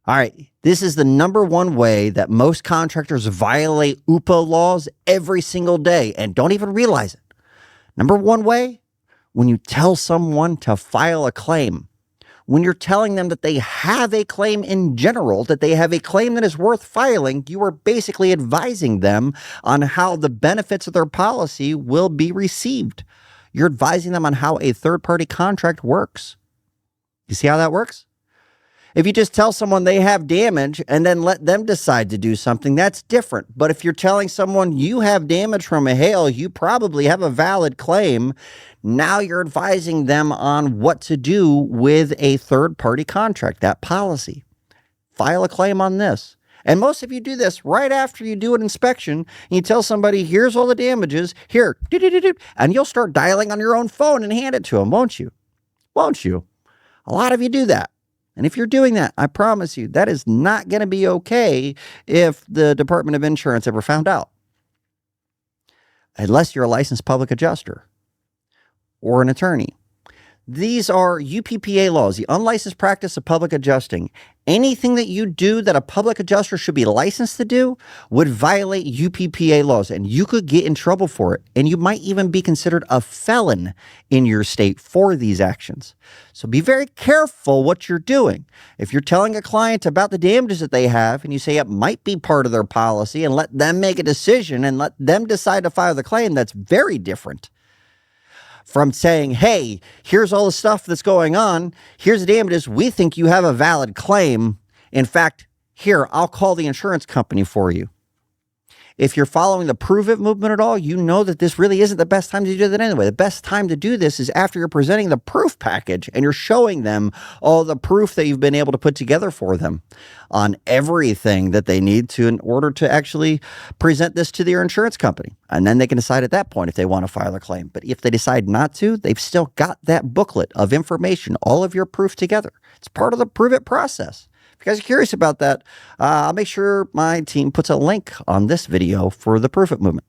All right, this is the number one way that most contractors violate UPPA laws every single day and don't even realize it. Number one way, when you tell someone to file a claim. When you're telling them that they have a claim in general, that they have a claim that is worth filing, you are basically advising them on how the benefits of their policy will be received. You're advising them on how a third-party contract works. You see how that works? If you just tell someone they have damage and then let them decide to do something, that's different. But if you're telling someone you have damage from a hail, you probably have a valid claim. Now you're advising them on what to do with a third-party contract, that policy. File a claim on this. And most of you do this right after you do an inspection. And you tell somebody, here's all the damages, here, and you'll start dialing on your own phone and hand it to them, won't you? Won't you? A lot of you do that. And if you're doing that, I promise you, that is not going to be okay if the Department of Insurance ever found out. Unless you're a licensed public adjuster or an attorney. These are UPPA laws, the unlicensed practice of public adjusting. Anything that you do that a public adjuster should be licensed to do would violate UPPA laws, and you could get in trouble for it. And you might even be considered a felon in your state for these actions. So be very careful what you're doing. If you're telling a client about the damages that they have and you say it might be part of their policy and let them make a decision and let them decide to file the claim, that's very different from saying, hey, here's all the stuff that's going on. Here's the damages. We think you have a valid claim. In fact, here, I'll call the insurance company for you. If you're following the prove it movement at all, you know that this really isn't the best time to do that anyway. The best time to do this is after you're presenting the proof package and you're showing them all the proof that you've been able to put together for them on everything that they need to in order to actually present this to their insurance company. And then they can decide at that point if they want to file a claim. But if they decide not to, they've still got that booklet of information, all of your proof together. It's part of the prove it process. If you guys are curious about that, I'll make sure my team puts a link on this video for the Proof It movement.